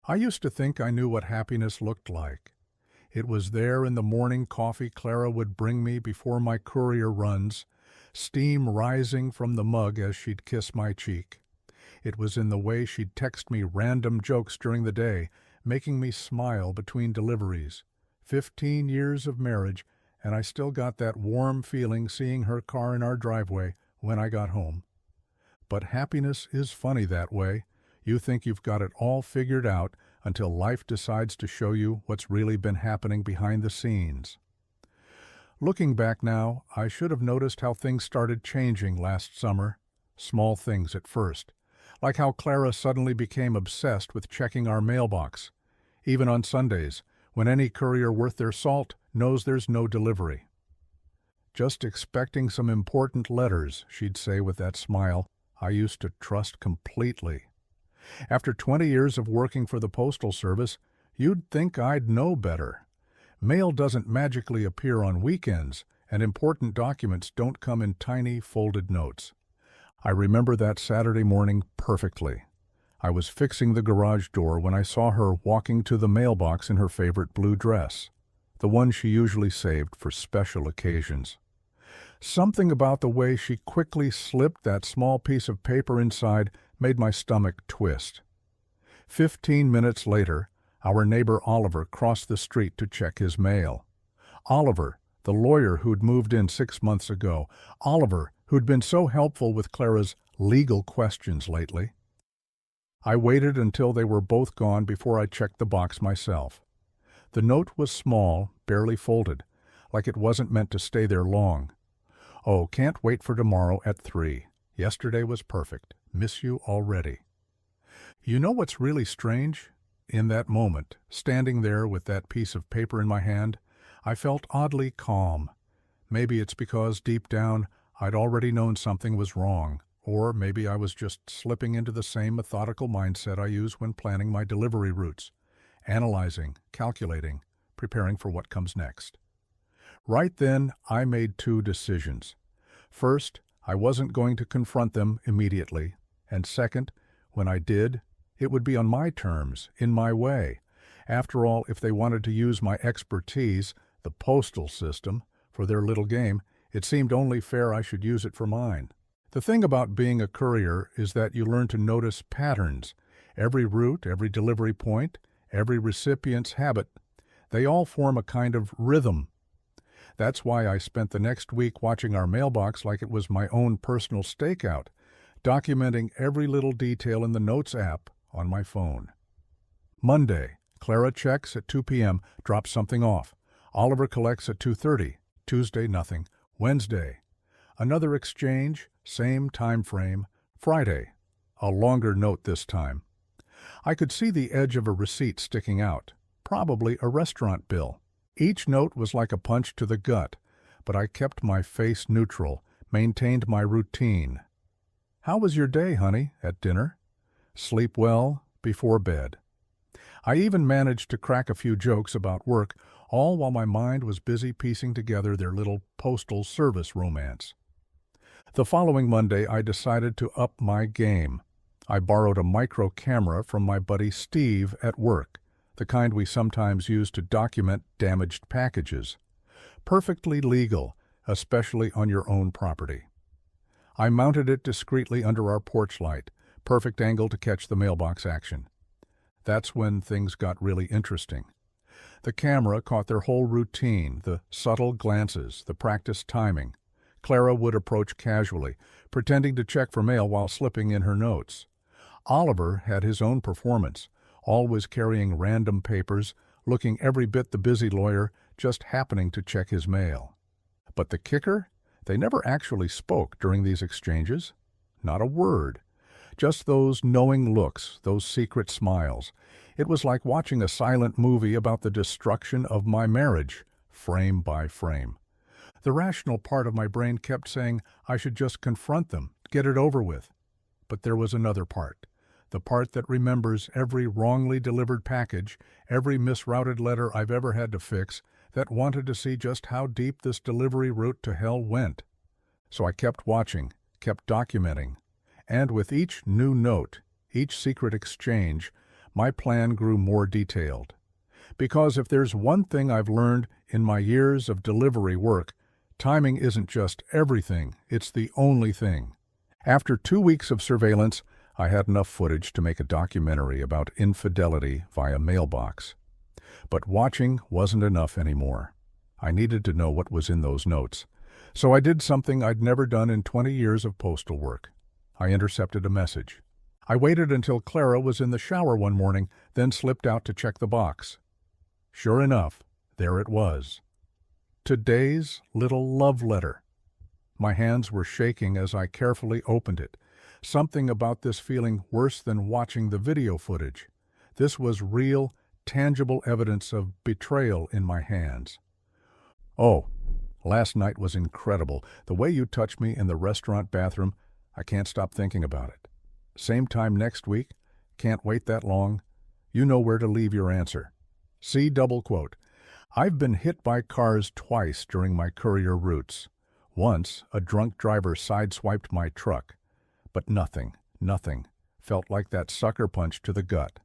I used to think I knew what happiness looked like. It was there in the morning coffee Clara would bring me before my courier runs, steam rising from the mug as she'd kiss my cheek. It was in the way she'd text me random jokes during the day, making me smile between deliveries. 15 years of marriage, and I still got that warm feeling seeing her car in our driveway when I got home. But happiness is funny that way. You think you've got it all figured out until life decides to show you what's really been happening behind the scenes. Looking back now, I should have noticed how things started changing last summer. Small things at first, like how Clara suddenly became obsessed with checking our mailbox, even on Sundays, when any courier worth their salt knows there's no delivery. "Just expecting some important letters," she'd say with that smile I used to trust completely. After 20 years of working for the Postal Service, you'd think I'd know better. Mail doesn't magically appear on weekends, and important documents don't come in tiny, folded notes. I remember that Saturday morning perfectly. I was fixing the garage door when I saw her walking to the mailbox in her favorite blue dress, the one she usually saved for special occasions. Something about the way she quickly slipped that small piece of paper inside made my stomach twist. 15 minutes later, our neighbor Oliver crossed the street to check his mail. Oliver, the lawyer who'd moved in 6 months ago. Oliver, who'd been so helpful with Clara's legal questions lately. I waited until they were both gone before I checked the box myself. The note was small, barely folded, like it wasn't meant to stay there long. "Oh, can't wait for tomorrow at 3. Yesterday was perfect. Miss you already." You know what's really strange? In that moment, standing there with that piece of paper in my hand, I felt oddly calm. Maybe it's because deep down I'd already known something was wrong, or maybe I was just slipping into the same methodical mindset I use when planning my delivery routes, analyzing, calculating, preparing for what comes next. Right then, I made 2 decisions. First, I wasn't going to confront them immediately, and second, when I did, it would be on my terms, in my way. After all, if they wanted to use my expertise, the postal system, for their little game, it seemed only fair I should use it for mine. The thing about being a courier is that you learn to notice patterns. Every route, every delivery point, every recipient's habit, they all form a kind of rhythm. That's why I spent the next week watching our mailbox like it was my own personal stakeout, documenting every little detail in the Notes app on my phone. Monday, Clara checks at 2 p.m., drops something off. Oliver collects at 2:30. Tuesday, nothing. Wednesday, another exchange, same time frame. Friday, a longer note this time. I could see the edge of a receipt sticking out, probably a restaurant bill. Each note was like a punch to the gut, but I kept my face neutral, maintained my routine. "How was your day, honey?" at dinner. "Sleep well before bed." I even managed to crack a few jokes about work, all while my mind was busy piecing together their little postal service romance. The following Monday, I decided to up my game. I borrowed a micro camera from my buddy Steve at work, the kind we sometimes use to document damaged packages. Perfectly legal, especially on your own property. I mounted it discreetly under our porch light, perfect angle to catch the mailbox action. That's when things got really interesting. The camera caught their whole routine, the subtle glances, the practiced timing. Clara would approach casually, pretending to check for mail while slipping in her notes. Oliver had his own performance, always carrying random papers, looking every bit the busy lawyer, just happening to check his mail. But the kicker? They never actually spoke during these exchanges. Not a word. Just those knowing looks, those secret smiles. It was like watching a silent movie about the destruction of my marriage, frame by frame. The rational part of my brain kept saying I should just confront them, get it over with. But there was another part. The part that remembers every wrongly delivered package, every misrouted letter I've ever had to fix, that wanted to see just how deep this delivery route to hell went. So I kept watching, kept documenting, and with each new note, each secret exchange, my plan grew more detailed. Because if there's one thing I've learned in my years of delivery work, timing isn't just everything, it's the only thing. After 2 weeks of surveillance, I had enough footage to make a documentary about infidelity via Mailbox. But watching wasn't enough anymore. I needed to know what was in those notes. So I did something I'd never done in 20 years of postal work. I intercepted a message. I waited until Clara was in the shower one morning, then slipped out to check the box. Sure enough, there it was. Today's little love letter. My hands were shaking as I carefully opened it. Something about this feeling worse than watching the video footage. This was real, tangible evidence of betrayal in my hands. Oh, last night was incredible. The way you touched me in the restaurant bathroom, I can't stop thinking about it. Same time next week, can't wait that long. You know where to leave your answer. See double quote. I've been hit by cars twice during my courier routes. Once, a drunk driver sideswiped my truck. But nothing. Felt like that sucker punch to the gut.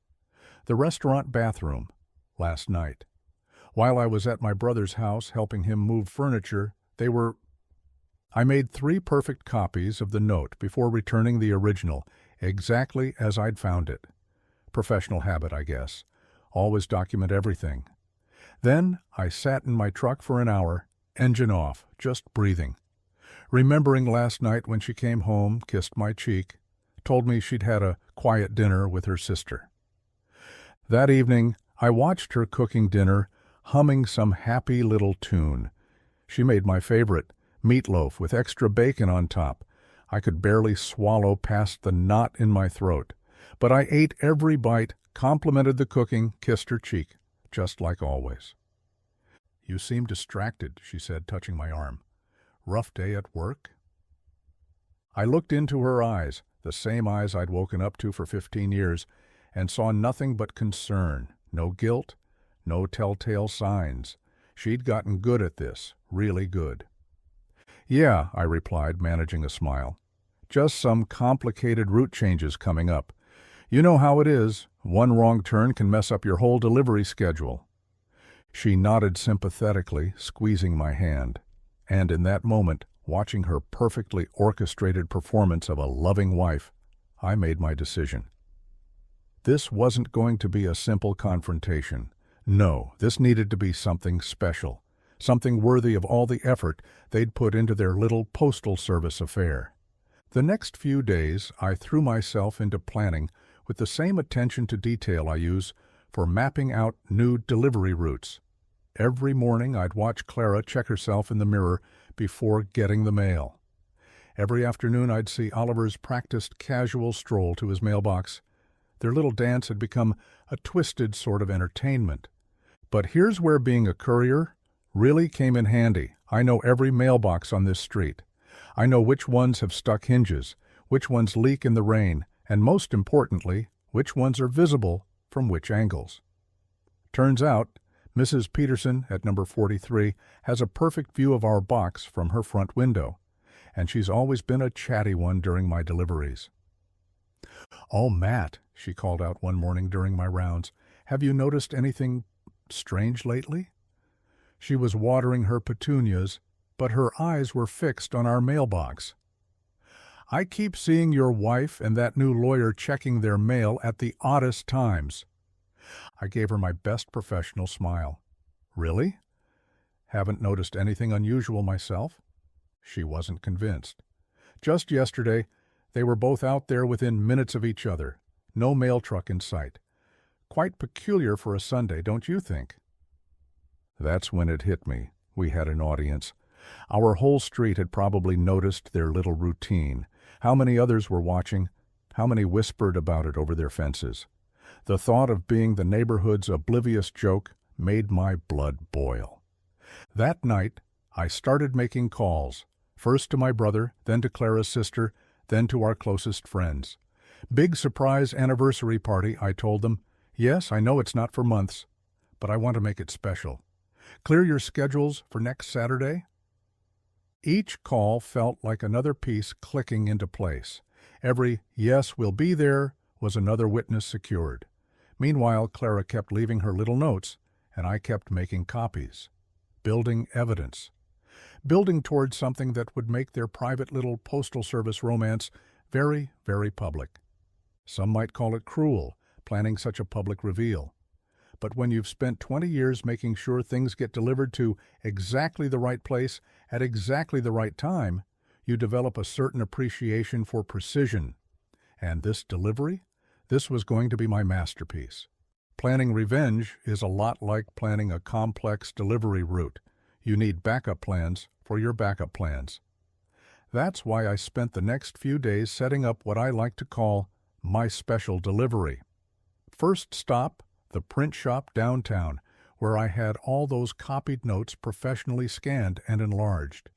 The restaurant bathroom, last night. While I was at my brother's house helping him move furniture, I made 3 perfect copies of the note before returning the original, exactly as I'd found it. Professional habit, I guess. Always document everything. Then I sat in my truck for an hour, engine off, just breathing. Remembering last night when she came home, kissed my cheek, told me she'd had a quiet dinner with her sister. That evening, I watched her cooking dinner, humming some happy little tune. She made my favorite, meatloaf with extra bacon on top. I could barely swallow past the knot in my throat. But I ate every bite, complimented the cooking, kissed her cheek, just like always. You seem distracted, she said, touching my arm. Rough day at work? I looked into her eyes, the same eyes I'd woken up to for 15 years, and saw nothing but concern, no guilt, no telltale signs. She'd gotten good at this, really good. Yeah, I replied, managing a smile. Just some complicated route changes coming up. You know how it is. One wrong turn can mess up your whole delivery schedule. She nodded sympathetically, squeezing my hand. And in that moment, watching her perfectly orchestrated performance of a loving wife, I made my decision. This wasn't going to be a simple confrontation. No, this needed to be something special, something worthy of all the effort they'd put into their little postal service affair. The next few days, I threw myself into planning with the same attention to detail I use for mapping out nude delivery routes. Every morning I'd watch Clara check herself in the mirror before getting the mail. Every afternoon I'd see Oliver's practiced casual stroll to his mailbox. Their little dance had become a twisted sort of entertainment. But here's where being a courier really came in handy. I know every mailbox on this street. I know which ones have stuck hinges, which ones leak in the rain, and most importantly, which ones are visible from which angles. Turns out, Mrs. Peterson at number 43 has a perfect view of our box from her front window, and she's always been a chatty one during my deliveries. "Oh, Matt," she called out one morning during my rounds, "have you noticed anything strange lately?" She was watering her petunias, but her eyes were fixed on our mailbox. "I keep seeing your wife and that new lawyer checking their mail at the oddest times." I gave her my best professional smile. "Really? Haven't noticed anything unusual myself?" She wasn't convinced. Just yesterday, they were both out there within minutes of each other. No mail truck in sight. Quite peculiar for a Sunday, don't you think? That's when it hit me. We had an audience. Our whole street had probably noticed their little routine. How many others were watching? How many whispered about it over their fences? The thought of being the neighborhood's oblivious joke made my blood boil. That night, I started making calls, first to my brother, then to Clara's sister, then to our closest friends. "Big surprise anniversary party," I told them. "Yes, I know it's not for months, but I want to make it special. Clear your schedules for next Saturday?" Each call felt like another piece clicking into place. Every "yes, we'll be there" was another witness secured. Meanwhile, Clara kept leaving her little notes, and I kept making copies. Building evidence. Building towards something that would make their private little postal service romance very, very public. Some might call it cruel, planning such a public reveal. But when you've spent 20 years making sure things get delivered to exactly the right place at exactly the right time, you develop a certain appreciation for precision. And this delivery? This was going to be my masterpiece. Planning revenge is a lot like planning a complex delivery route. You need backup plans for your backup plans. That's why I spent the next few days setting up what I like to call my special delivery. First stop, the print shop downtown, where I had all those copied notes professionally scanned and enlarged.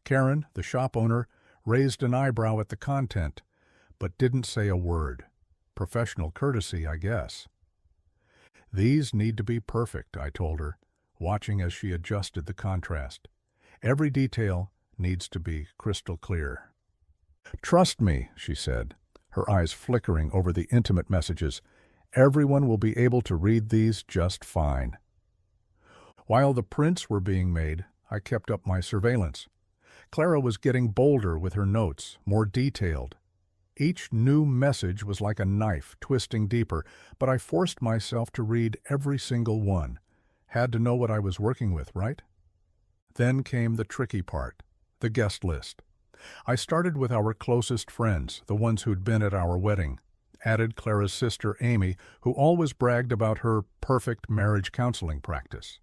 Karen, the shop owner, raised an eyebrow at the content, but didn't say a word. Professional courtesy, I guess. These need to be perfect, I told her, watching as she adjusted the contrast. Every detail needs to be crystal clear. Trust me, she said, her eyes flickering over the intimate messages. Everyone will be able to read these just fine. While the prints were being made, I kept up my surveillance. Clara was getting bolder with her notes, more detailed. Each new message was like a knife, twisting deeper, but I forced myself to read every single one. Had to know what I was working with, right? Then came the tricky part, the guest list. I started with our closest friends, the ones who'd been at our wedding. Added Clara's sister Amy, who always bragged about her perfect marriage counseling practice.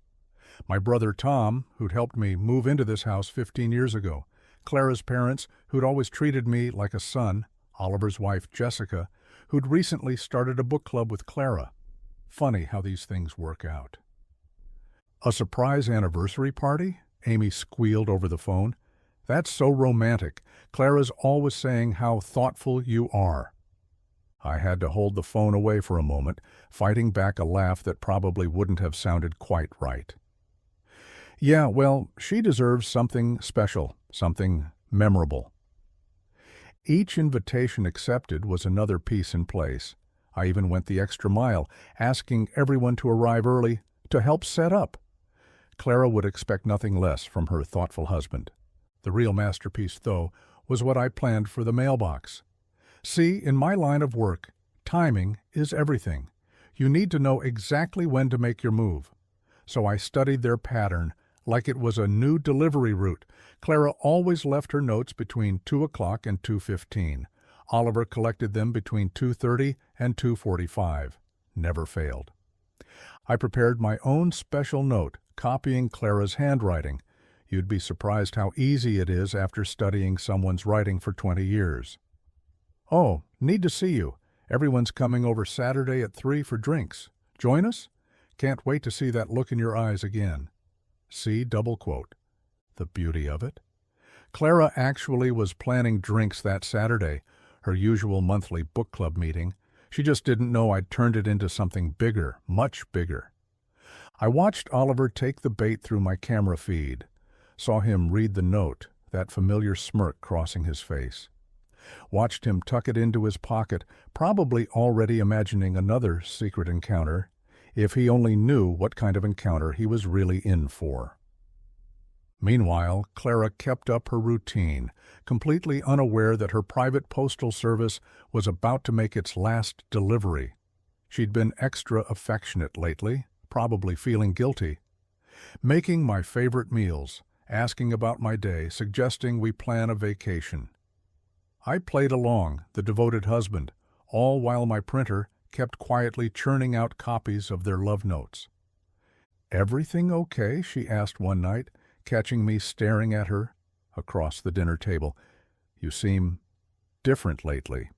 My brother Tom, who'd helped me move into this house 15 years ago. Clara's parents, who'd always treated me like a son. Oliver's wife Jessica, who'd recently started a book club with Clara. Funny how these things work out. A surprise anniversary party? Amy squealed over the phone. That's so romantic. Clara's always saying how thoughtful you are. I had to hold the phone away for a moment, fighting back a laugh that probably wouldn't have sounded quite right. Yeah, well, she deserves something special, something memorable. Each invitation accepted was another piece in place. I even went the extra mile, asking everyone to arrive early to help set up. Clara would expect nothing less from her thoughtful husband. The real masterpiece, though, was what I planned for the mailbox. See, in my line of work, timing is everything. You need to know exactly when to make your move. So I studied their pattern like it was a new delivery route. Clara always left her notes between 2 o'clock and 2:15. Oliver collected them between 2:30 and 2:45. Never failed. I prepared my own special note, copying Clara's handwriting. You'd be surprised how easy it is after studying someone's writing for 20 years. Oh, need to see you. Everyone's coming over Saturday at 3 for drinks. Join us? Can't wait to see that look in your eyes again. See double quote. The beauty of it. Clara actually was planning drinks that Saturday, her usual monthly book club meeting. She just didn't know I'd turned it into something bigger, much bigger. I watched Oliver take the bait through my camera feed. Saw him read the note, that familiar smirk crossing his face. Watched him tuck it into his pocket, probably already imagining another secret encounter, if he only knew what kind of encounter he was really in for. Meanwhile, Clara kept up her routine, completely unaware that her private postal service was about to make its last delivery. She'd been extra affectionate lately, probably feeling guilty. Making my favorite meals, asking about my day, suggesting we plan a vacation. I played along, the devoted husband, all while my printer kept quietly churning out copies of their love notes. "Everything okay?" she asked one night, catching me staring at her across the dinner table. "You seem different lately."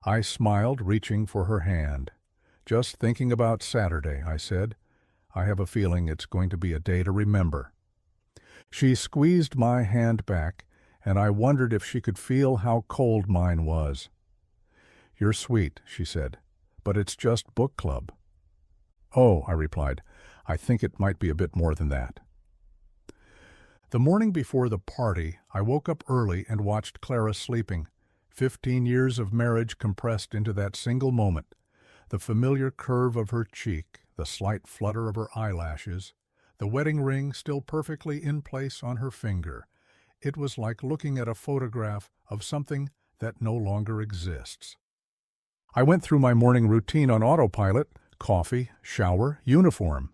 I smiled, reaching for her hand. "Just thinking about Saturday," I said. "I have a feeling it's going to be a day to remember." She squeezed my hand back, and I wondered if she could feel how cold mine was. "You're sweet," she said, "but it's just book club." "Oh," I replied, "I think it might be a bit more than that." The morning before the party, I woke up early and watched Clara sleeping. 15 years of marriage compressed into that single moment. The familiar curve of her cheek, the slight flutter of her eyelashes, the wedding ring still perfectly in place on her finger. It was like looking at a photograph of something that no longer exists. I went through my morning routine on autopilot: coffee, shower, uniform.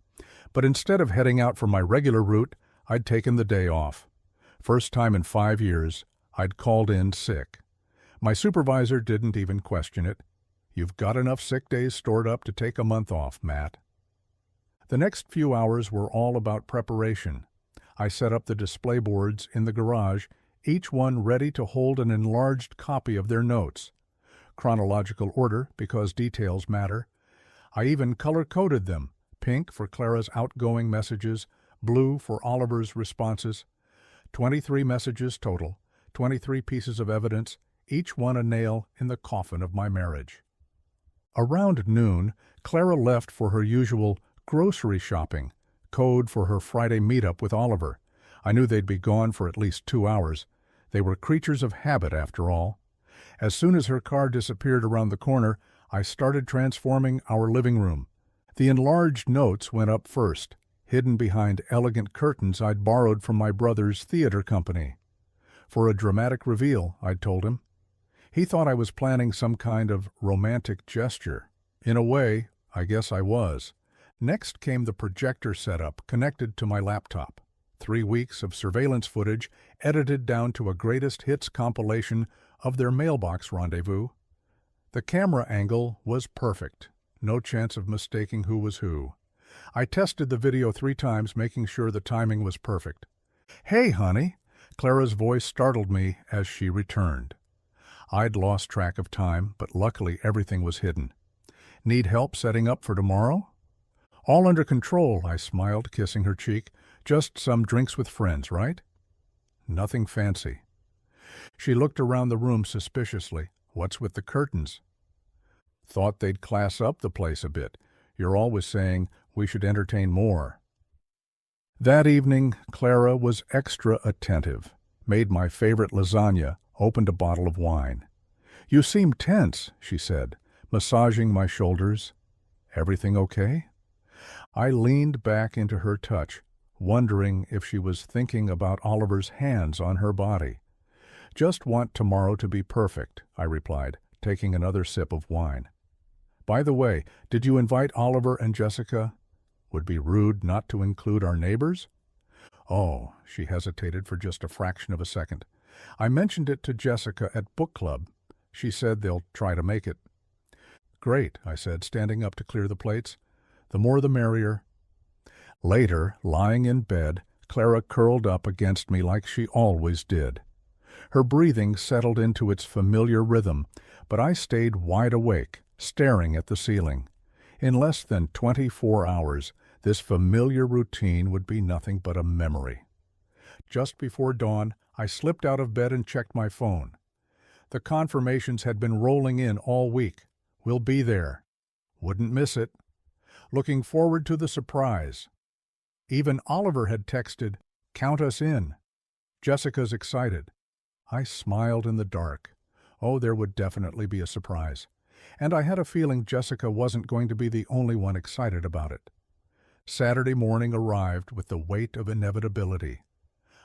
But instead of heading out for my regular route, I'd taken the day off. First time in 5 years, I'd called in sick. My supervisor didn't even question it. "You've got enough sick days stored up to take a month off, Matt." The next few hours were all about preparation. I set up the display boards in the garage, each one ready to hold an enlarged copy of their notes. Chronological order, because details matter. I even color-coded them: pink for Clara's outgoing messages, blue for Oliver's responses. 23 messages total, 23 pieces of evidence, each one a nail in the coffin of my marriage. Around noon, Clara left for her usual grocery shopping, code for her Friday meetup with Oliver. I knew they'd be gone for at least 2 hours. They were creatures of habit, after all. As soon as her car disappeared around the corner, I started transforming our living room. The enlarged notes went up first, hidden behind elegant curtains I'd borrowed from my brother's theater company. For a dramatic reveal, I'd told him. He thought I was planning some kind of romantic gesture. In a way, I guess I was. Next came the projector setup connected to my laptop. 3 weeks of surveillance footage edited down to a greatest hits compilation of their Mailbox rendezvous. The camera angle was perfect. No chance of mistaking who was who. I tested the video 3 times, making sure the timing was perfect. "Hey, honey!" Clara's voice startled me as she returned. I'd lost track of time, but luckily everything was hidden. "Need help setting up for tomorrow?" "All under control," I smiled, kissing her cheek. "Just some drinks with friends, right?" "Nothing fancy." She looked around the room suspiciously. "What's with the curtains?" "Thought they'd class up the place a bit. You're always saying we should entertain more." That evening, Clara was extra attentive, made my favorite lasagna, opened a bottle of wine. "You seem tense," she said, massaging my shoulders. "Everything okay?" I leaned back into her touch, wondering if she was thinking about Oliver's hands on her body. "Just want tomorrow to be perfect," I replied, taking another sip of wine. "By the way, did you invite Oliver and Jessica? Would be rude not to include our neighbors?" "Oh," she hesitated for just a fraction of a second. "I mentioned it to Jessica at book club. She said they'll try to make it." "Great," I said, standing up to clear the plates. "The more the merrier." Later, lying in bed, Clara curled up against me like she always did. Her breathing settled into its familiar rhythm, but I stayed wide awake, staring at the ceiling. In less than 24 hours, this familiar routine would be nothing but a memory. Just before dawn, I slipped out of bed and checked my phone. The confirmations had been rolling in all week. "We'll be there." "Wouldn't miss it." "Looking forward to the surprise." Even Oliver had texted, "Count us in." "Jessica's excited." I smiled in the dark. Oh, there would definitely be a surprise. And I had a feeling Jessica wasn't going to be the only one excited about it. Saturday morning arrived with the weight of inevitability.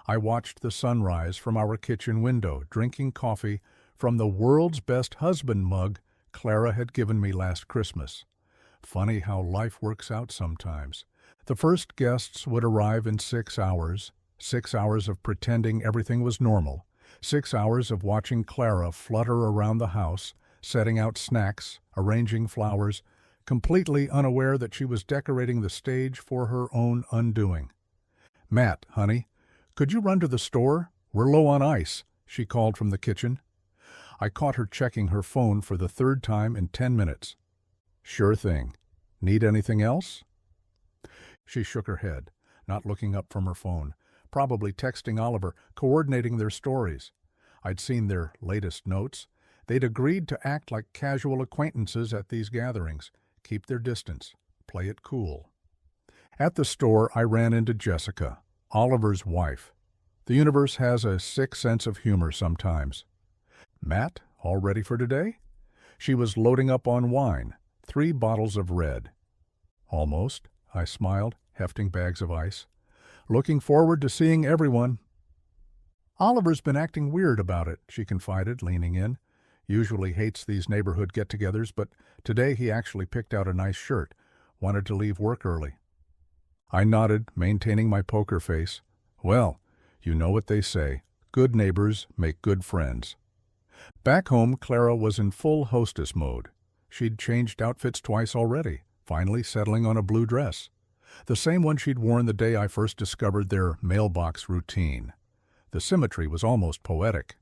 I watched the sunrise from our kitchen window, drinking coffee from the world's best husband mug Clara had given me last Christmas. Funny how life works out sometimes. The first guests would arrive in 6 hours, 6 hours of pretending everything was normal, 6 hours of watching Clara flutter around the house, setting out snacks, arranging flowers, completely unaware that she was decorating the stage for her own undoing. "Matt, honey, could you run to the store? We're low on ice," she called from the kitchen. I caught her checking her phone for the 3rd time in 10 minutes. "Sure thing. Need anything else?" She shook her head, not looking up from her phone, probably texting Oliver, coordinating their stories. I'd seen their latest notes. They'd agreed to act like casual acquaintances at these gatherings, keep their distance, play it cool. At the store, I ran into Jessica, Oliver's wife. The universe has a sick sense of humor sometimes. "Matt, all ready for today?" She was loading up on wine, 3 bottles of red. Almost, I smiled, hefting bags of ice. Looking forward to seeing everyone. Oliver's been acting weird about it, she confided, leaning in. Usually hates these neighborhood get-togethers, but today he actually picked out a nice shirt. Wanted to leave work early. I nodded, maintaining my poker face. Well, you know what they say. Good neighbors make good friends. Back home, Clara was in full hostess mode. She'd changed outfits twice already, finally settling on a blue dress. The same one she'd worn the day I first discovered their mailbox routine. The symmetry was almost poetic.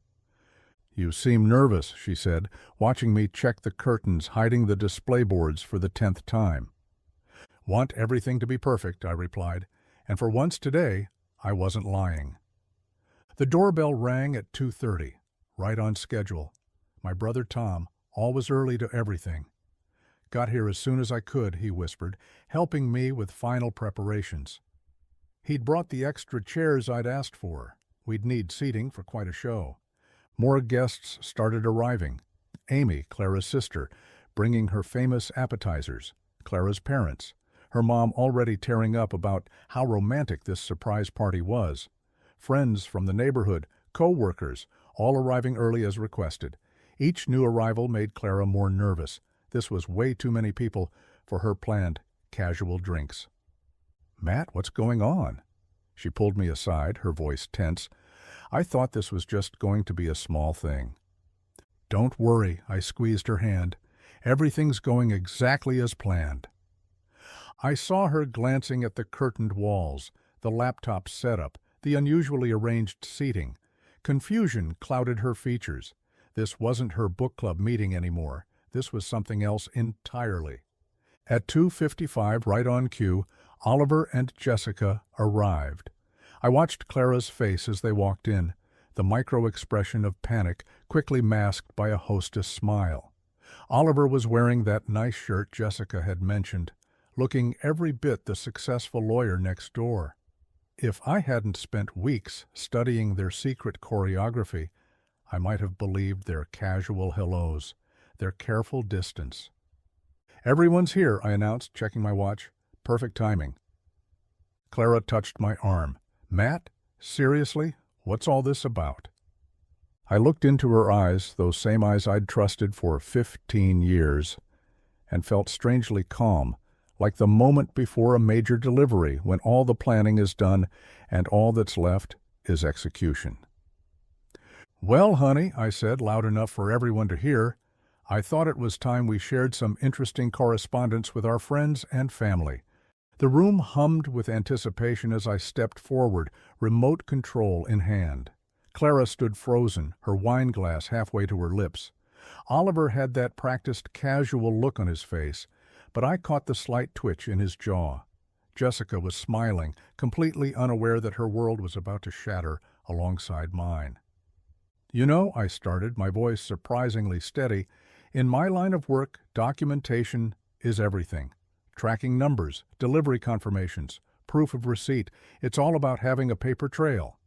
"You seem nervous," she said, watching me check the curtains hiding the display boards for the 10th time. "Want everything to be perfect," I replied, and for once today, I wasn't lying. The doorbell rang at 2:30, right on schedule. My brother Tom, always early to everything. "Got here as soon as I could," he whispered, helping me with final preparations. He'd brought the extra chairs I'd asked for. We'd need seating for quite a show. More guests started arriving. Amy, Clara's sister, bringing her famous appetizers. Clara's parents. Her mom already tearing up about how romantic this surprise party was. Friends from the neighborhood, co-workers, all arriving early as requested. Each new arrival made Clara more nervous. This was way too many people for her planned casual drinks. "Matt, what's going on?" She pulled me aside, her voice tense. I thought this was just going to be a small thing. "Don't worry," I squeezed her hand. "Everything's going exactly as planned." I saw her glancing at the curtained walls, the laptop setup, the unusually arranged seating. Confusion clouded her features. This wasn't her book club meeting anymore. This was something else entirely. At 2:55, right on cue, Oliver and Jessica arrived. I watched Clara's face as they walked in, the micro-expression of panic quickly masked by a hostess smile. Oliver was wearing that nice shirt Jessica had mentioned, looking every bit the successful lawyer next door. If I hadn't spent weeks studying their secret choreography, I might have believed their casual hellos, their careful distance. "Everyone's here," I announced, checking my watch. Perfect timing. Clara touched my arm. "Matt, seriously, what's all this about?" I looked into her eyes, those same eyes I'd trusted for 15 years, and felt strangely calm, like the moment before a major delivery when all the planning is done and all that's left is execution. "Well, honey," I said, loud enough for everyone to hear, "I thought it was time we shared some interesting correspondence with our friends and family." The room hummed with anticipation as I stepped forward, remote control in hand. Clara stood frozen, her wine glass halfway to her lips. Oliver had that practiced casual look on his face, but I caught the slight twitch in his jaw. Jessica was smiling, completely unaware that her world was about to shatter alongside mine. "You know," I started, my voice surprisingly steady, "in my line of work, documentation is everything. Tracking numbers, delivery confirmations, proof of receipt. It's all about having a paper trail."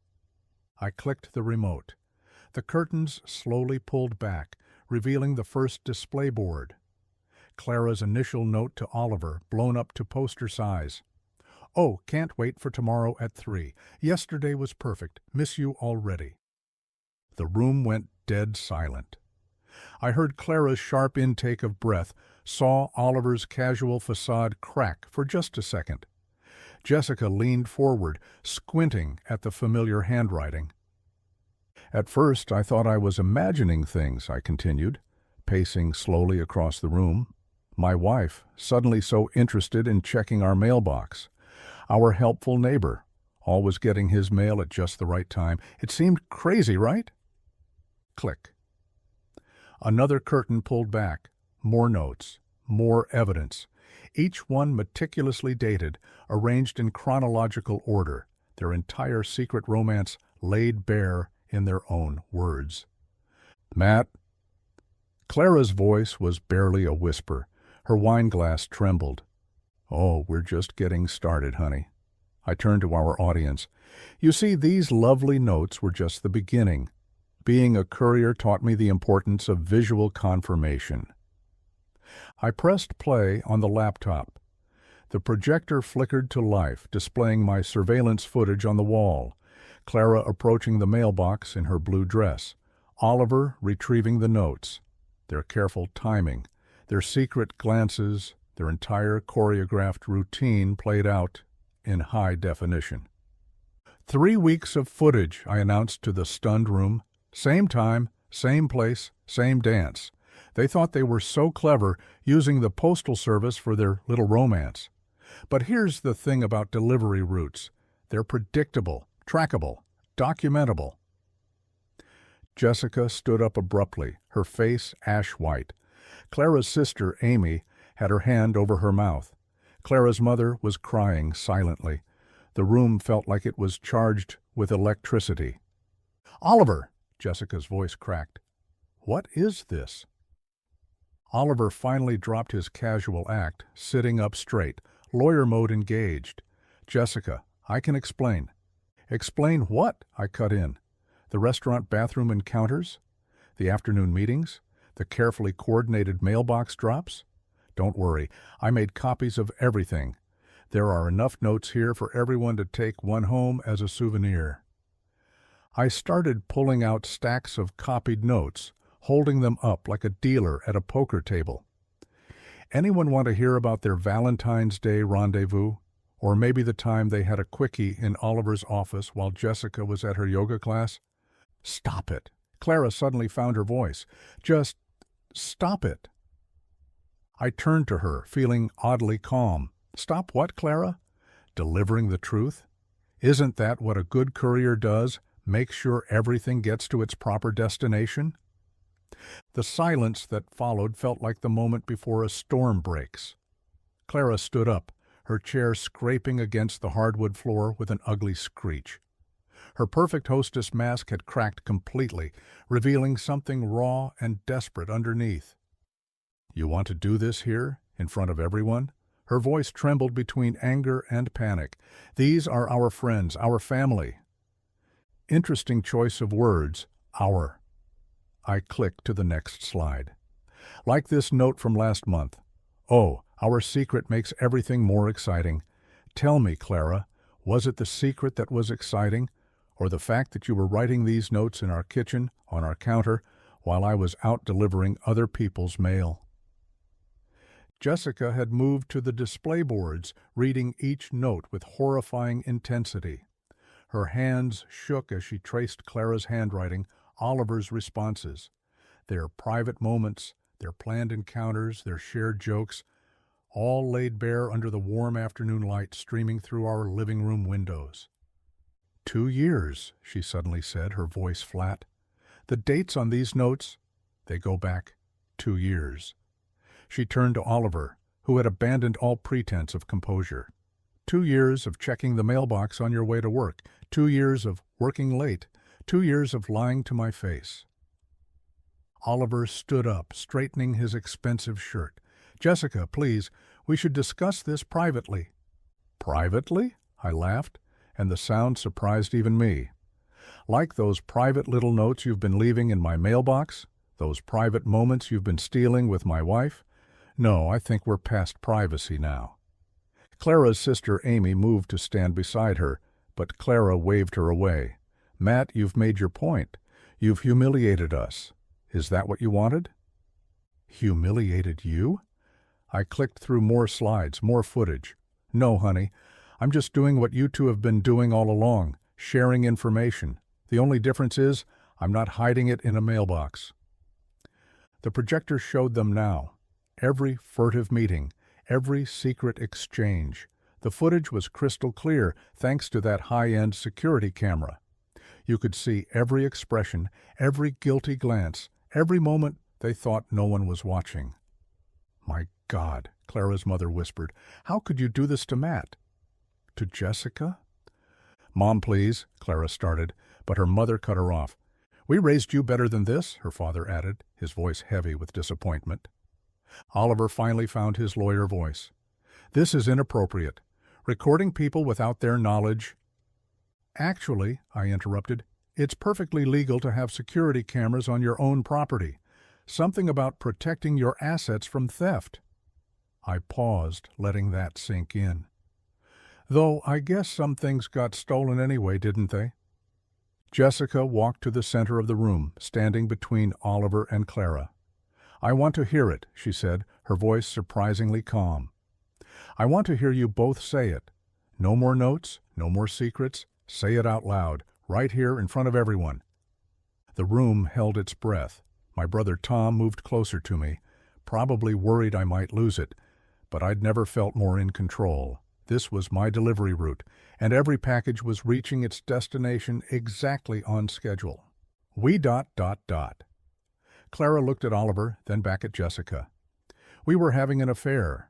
I clicked the remote. The curtains slowly pulled back, revealing the first display board. Clara's initial note to Oliver, blown up to poster size. "Oh, can't wait for tomorrow at 3. Yesterday was perfect. Miss you already." The room went dead silent. I heard Clara's sharp intake of breath, saw Oliver's casual facade crack for just a second. Jessica leaned forward, squinting at the familiar handwriting. "At first I thought I was imagining things," I continued, pacing slowly across the room. "My wife, suddenly so interested in checking our mailbox. Our helpful neighbor, always getting his mail at just the right time. It seemed crazy, right?" Click. Another curtain pulled back. More notes, more evidence, each one meticulously dated, arranged in chronological order, their entire secret romance laid bare in their own words. "Matt." Clara's voice was barely a whisper. Her wine glass trembled. "Oh, we're just getting started, honey." I turned to our audience. "You see, these lovely notes were just the beginning. Being a courier taught me the importance of visual confirmation." I pressed play on the laptop. The projector flickered to life, displaying my surveillance footage on the wall. Clara approaching the mailbox in her blue dress. Oliver retrieving the notes. Their careful timing, their secret glances, their entire choreographed routine played out in high definition. 3 weeks of footage, I announced to the stunned room. Same time, same place, same dance. They thought they were so clever, using the postal service for their little romance. But here's the thing about delivery routes. They're predictable, trackable, documentable. Jessica stood up abruptly, her face ash-white. Clara's sister, Amy, had her hand over her mouth. Clara's mother was crying silently. The room felt like it was charged with electricity. "Oliver!" Jessica's voice cracked. "What is this?" Oliver finally dropped his casual act, sitting up straight, lawyer mode engaged. "Jessica, I can explain." "Explain what?" I cut in. "The restaurant bathroom encounters? The afternoon meetings? The carefully coordinated mailbox drops? Don't worry, I made copies of everything. There are enough notes here for everyone to take one home as a souvenir." I started pulling out stacks of copied notes, holding them up like a dealer at a poker table. Anyone want to hear about their Valentine's Day rendezvous? Or maybe the time they had a quickie in Oliver's office while Jessica was at her yoga class? "Stop it." Clara suddenly found her voice. "Just stop it." I turned to her, feeling oddly calm. "Stop what, Clara?" "Delivering the truth. Isn't that what a good courier does? Make sure everything gets to its proper destination?" The silence that followed felt like the moment before a storm breaks. Clara stood up, her chair scraping against the hardwood floor with an ugly screech. Her perfect hostess mask had cracked completely, revealing something raw and desperate underneath. "You want to do this here, in front of everyone?" Her voice trembled between anger and panic. "These are our friends, our family." Interesting choice of words, our. I clicked to the next slide. Like this note from last month. "Oh, our secret makes everything more exciting. Tell me, Clara, was it the secret that was exciting, or the fact that you were writing these notes in our kitchen, on our counter, while I was out delivering other people's mail?" Jessica had moved to the display boards, reading each note with horrifying intensity. Her hands shook as she traced Clara's handwriting, Oliver's responses. Their private moments, their planned encounters, their shared jokes, all laid bare under the warm afternoon light streaming through our living room windows. 2 years, she suddenly said, her voice flat. "The dates on these notes, they go back 2 years." She turned to Oliver, who had abandoned all pretense of composure. 2 years of checking the mailbox on your way to work. 2 years of working late. 2 years of lying to my face. Oliver stood up, straightening his expensive shirt. "Jessica, please, we should discuss this privately." "Privately?" I laughed, and the sound surprised even me. "Like those private little notes you've been leaving in my mailbox? Those private moments you've been stealing with my wife? No, I think we're past privacy now." Clara's sister Amy moved to stand beside her, but Clara waved her away. "Matt, you've made your point. You've humiliated us. Is that what you wanted?" "Humiliated you?" I clicked through more slides, more footage. "No, honey. I'm just doing what you two have been doing all along, sharing information. The only difference is I'm not hiding it in a mailbox." The projector showed them now. Every furtive meeting, every secret exchange. The footage was crystal clear thanks to that high-end security camera. You could see every expression, every guilty glance, every moment they thought no one was watching. "My God," Clara's mother whispered, "how could you do this to Matt?" "To Jessica?" "Mom, please," Clara started, but her mother cut her off. "We raised you better than this," her father added, his voice heavy with disappointment. Oliver finally found his lawyer voice. "This is inappropriate. Recording people without their knowledge—" "Actually," I interrupted, "it's perfectly legal to have security cameras on your own property. Something about protecting your assets from theft. I paused, letting that sink in. Though I guess some things got stolen anyway, didn't they? Jessica walked to the center of the room, standing between Oliver and Clara. I want to hear it, she said, her voice surprisingly calm. I want to hear you both say it. No more notes, no more secrets. Say it out loud, right here in front of everyone. The room held its breath. My brother Tom moved closer to me, probably worried I might lose it, but I'd never felt more in control. This was my delivery route, and every package was reaching its destination exactly on schedule. Clara looked at Oliver, then back at Jessica. We were having an affair.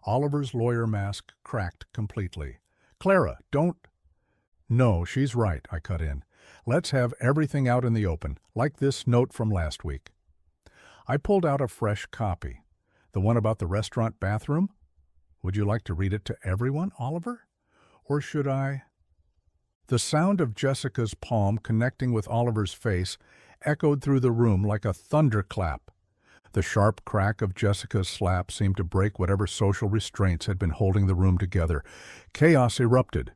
Oliver's lawyer mask cracked completely. Clara, don't... No, she's right, I cut in. Let's have everything out in the open, like this note from last week. I pulled out a fresh copy. The one about the restaurant bathroom? Would you like to read it to everyone, Oliver? Or should I? The sound of Jessica's palm connecting with Oliver's face echoed through the room like a thunderclap. The sharp crack of Jessica's slap seemed to break whatever social restraints had been holding the room together. Chaos erupted.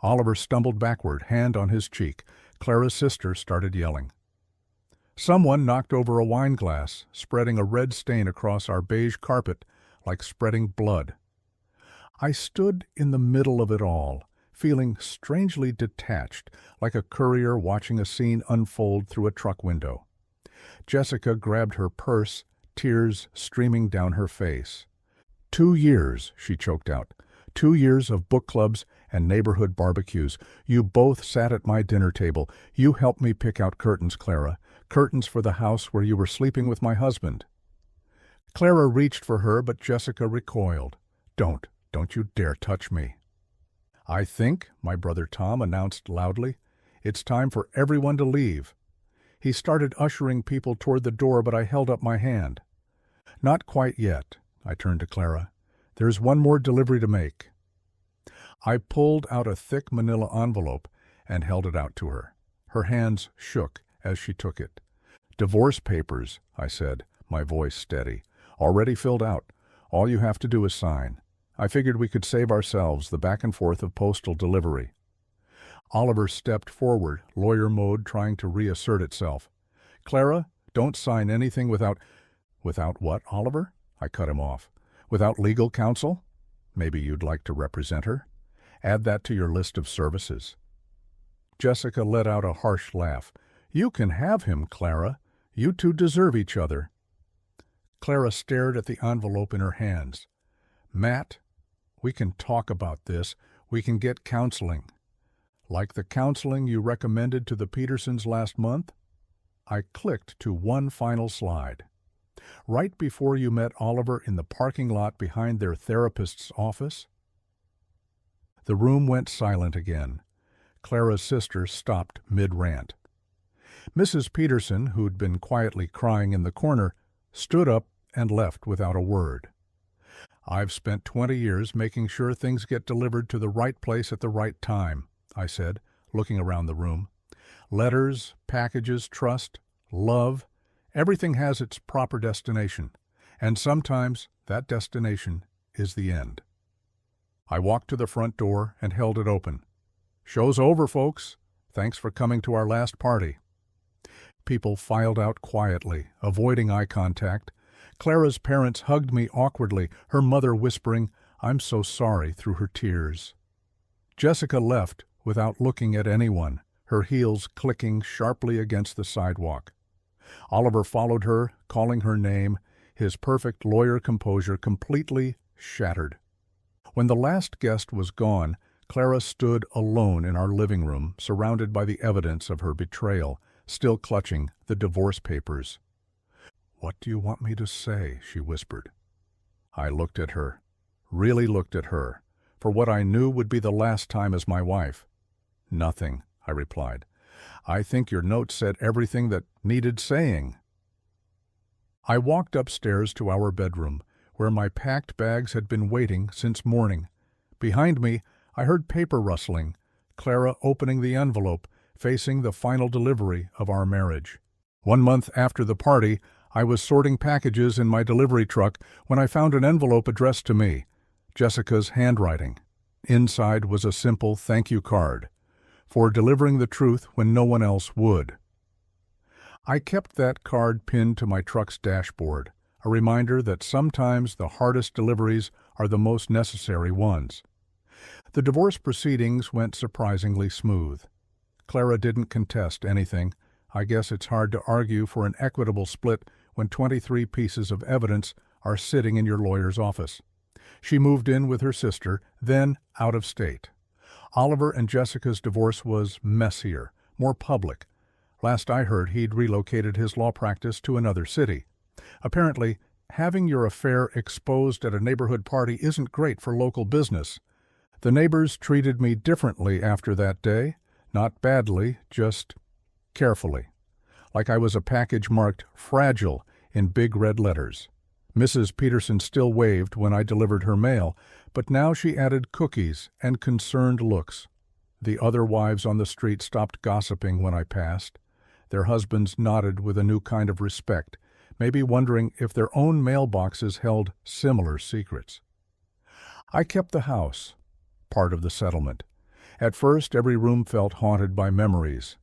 Oliver stumbled backward, hand on his cheek. Clara's sister started yelling. Someone knocked over a wine glass, spreading a red stain across our beige carpet like spreading blood. I stood in the middle of it all, feeling strangely detached, like a courier watching a scene unfold through a truck window. Jessica grabbed her purse, tears streaming down her face. 2 years, she choked out. 2 years of book clubs and neighborhood barbecues. You both sat at my dinner table. You helped me pick out curtains, Clara. Curtains for the house where you were sleeping with my husband. Clara reached for her, but Jessica recoiled. Don't you dare touch me. I think, my brother Tom announced loudly, it's time for everyone to leave. He started ushering people toward the door, but I held up my hand. Not quite yet, I turned to Clara. There's one more delivery to make. I pulled out a thick manila envelope and held it out to her. Her hands shook as she took it. Divorce papers, I said, my voice steady. Already filled out. All you have to do is sign. I figured we could save ourselves the back and forth of postal delivery. Oliver stepped forward, lawyer mode trying to reassert itself. Clara, don't sign anything without... Without what, Oliver? I cut him off. Without legal counsel? Maybe you'd like to represent her? Add that to your list of services. Jessica let out a harsh laugh. You can have him, Clara. You two deserve each other. Clara stared at the envelope in her hands. Matt, we can talk about this. We can get counseling. Like the counseling you recommended to the Petersons last month? I clicked to one final slide. Right before you met Oliver in the parking lot behind their therapist's office? The room went silent again. Clara's sister stopped mid-rant. Mrs. Peterson, who'd been quietly crying in the corner, stood up and left without a word. I've spent 20 years making sure things get delivered to the right place at the right time, I said, looking around the room. Letters, packages, trust, love, everything has its proper destination, and sometimes that destination is the end. I walked to the front door and held it open. Show's over, folks. Thanks for coming to our last party. People filed out quietly, avoiding eye contact. Clara's parents hugged me awkwardly, her mother whispering, "I'm so sorry," through her tears. Jessica left without looking at anyone, her heels clicking sharply against the sidewalk. Oliver followed her, calling her name, his perfect lawyer composure completely shattered. When the last guest was gone, Clara stood alone in our living room, surrounded by the evidence of her betrayal, still clutching the divorce papers. "What do you want me to say?" she whispered. I looked at her, really looked at her, for what I knew would be the last time as my wife. "Nothing," I replied. "I think your note said everything that needed saying." I walked upstairs to our bedroom, where my packed bags had been waiting since morning. Behind me, I heard paper rustling, Clara opening the envelope, facing the final delivery of our marriage. 1 month after the party, I was sorting packages in my delivery truck when I found an envelope addressed to me, Jessica's handwriting. Inside was a simple thank you card, for delivering the truth when no one else would. I kept that card pinned to my truck's dashboard, a reminder that sometimes the hardest deliveries are the most necessary ones. The divorce proceedings went surprisingly smooth. Clara didn't contest anything. I guess it's hard to argue for an equitable split when 23 pieces of evidence are sitting in your lawyer's office. She moved in with her sister, then out of state. Oliver and Jessica's divorce was messier, more public. Last I heard, he'd relocated his law practice to another city. Apparently, having your affair exposed at a neighborhood party isn't great for local business. The neighbors treated me differently after that day. Not badly, just carefully. Like I was a package marked fragile in big red letters. Mrs. Peterson still waved when I delivered her mail, but now she added cookies and concerned looks. The other wives on the street stopped gossiping when I passed. Their husbands nodded with a new kind of respect, maybe wondering if their own mailboxes held similar secrets. I kept the house, part of the settlement. At first, every room felt haunted by memories.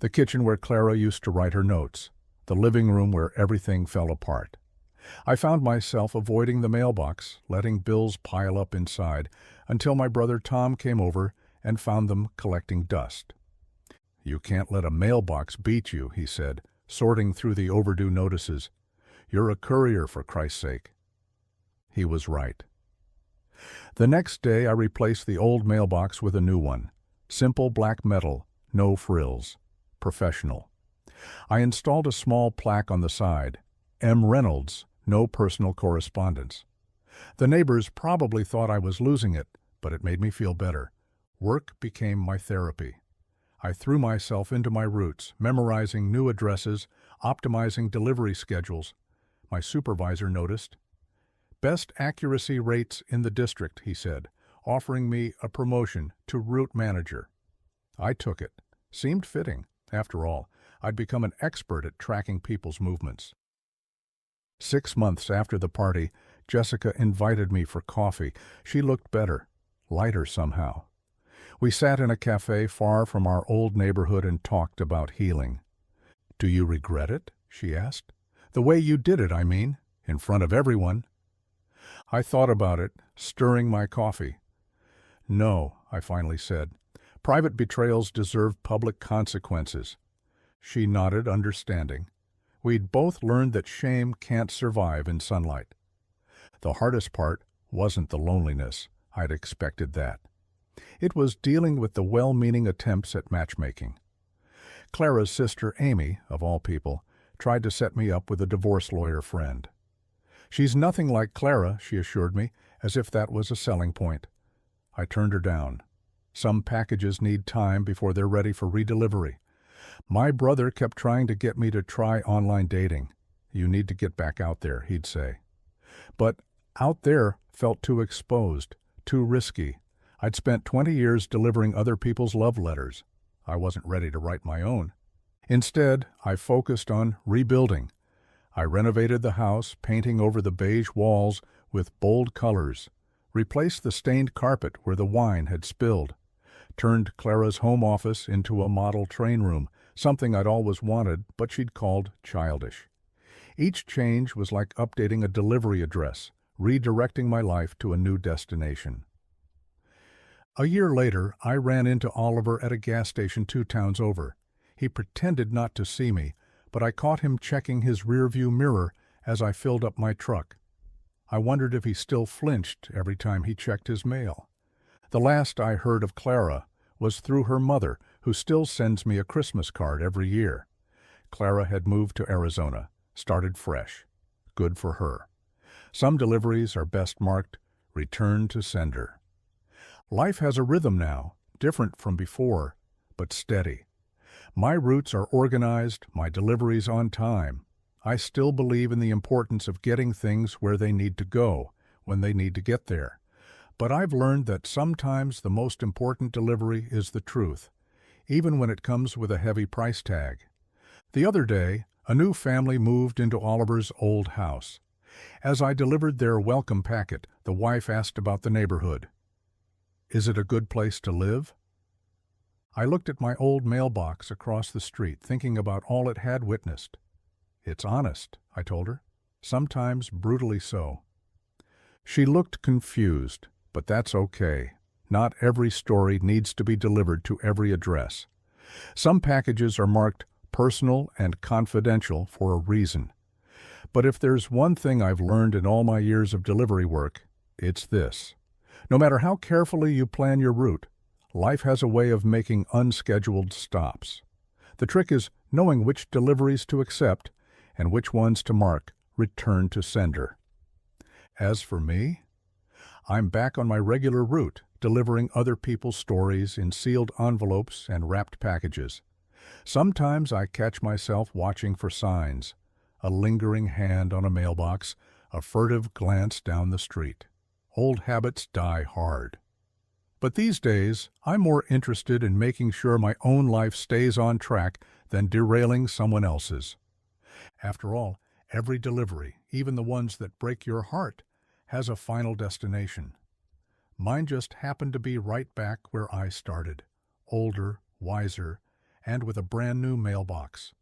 The kitchen where Clara used to write her notes, the living room where everything fell apart. I found myself avoiding the mailbox, letting bills pile up inside, until my brother Tom came over and found them collecting dust. "You can't let a mailbox beat you," he said, sorting through the overdue notices. "You're a courier, for Christ's sake." He was right. The next day I replaced the old mailbox with a new one. Simple black metal, no frills. Professional. I installed a small plaque on the side. M. Reynolds, no personal correspondence. The neighbors probably thought I was losing it, but it made me feel better. Work became my therapy. I threw myself into my roots, memorizing new addresses, optimizing delivery schedules. My supervisor noticed. "Best accuracy rates in the district," he said, offering me a promotion to route manager. I took it. Seemed fitting. After all, I'd become an expert at tracking people's movements. 6 months after the party, Jessica invited me for coffee. She looked better, lighter somehow. We sat in a cafe far from our old neighborhood and talked about healing. "Do you regret it?" she asked. "The way you did it, I mean, in front of everyone." I thought about it, stirring my coffee. "No," I finally said. "Private betrayals deserve public consequences." She nodded, understanding. We'd both learned that shame can't survive in sunlight. The hardest part wasn't the loneliness. I'd expected that. It was dealing with the well-meaning attempts at matchmaking. Clara's sister Amy, of all people, tried to set me up with a divorce lawyer friend. "She's nothing like Clara," she assured me, as if that was a selling point. I turned her down. Some packages need time before they're ready for redelivery. My brother kept trying to get me to try online dating. "You need to get back out there," he'd say. But out there felt too exposed, too risky. I'd spent 20 years delivering other people's love letters. I wasn't ready to write my own. Instead, I focused on rebuilding. I renovated the house, painting over the beige walls with bold colors, replaced the stained carpet where the wine had spilled, turned Clara's home office into a model train room, something I'd always wanted but she'd called childish. Each change was like updating a delivery address, redirecting my life to a new destination. A year later, I ran into Oliver at a gas station 2 towns over. He pretended not to see me, but I caught him checking his rearview mirror as I filled up my truck. I wondered if he still flinched every time he checked his mail. The last I heard of Clara was through her mother, who still sends me a Christmas card every year. Clara had moved to Arizona, started fresh. Good for her. Some deliveries are best marked, "Return to sender." Life has a rhythm now, different from before, but steady. My routes are organized, my deliveries on time. I still believe in the importance of getting things where they need to go, when they need to get there. But I've learned that sometimes the most important delivery is the truth, even when it comes with a heavy price tag. The other day, A new family moved into Oliver's old house. As I delivered their welcome packet, the wife asked about the neighborhood. "Is it a good place to live?" I looked at my old mailbox across the street, thinking about all it had witnessed. "It's honest," I told her, "sometimes brutally so." She looked confused, but that's okay. Not every story needs to be delivered to every address. Some packages are marked personal and confidential for a reason. But if there's one thing I've learned in all my years of delivery work, it's this. No matter how carefully you plan your route, life has a way of making unscheduled stops. The trick is knowing which deliveries to accept and which ones to mark return to sender. As for me, I'm back on my regular route, delivering other people's stories in sealed envelopes and wrapped packages. Sometimes I catch myself watching for signs, a lingering hand on a mailbox, a furtive glance down the street. Old habits die hard. But these days, I'm more interested in making sure my own life stays on track than derailing someone else's. After all, every delivery, even the ones that break your heart, has a final destination. Mine just happened to be right back where I started, older, wiser, and with a brand new mailbox.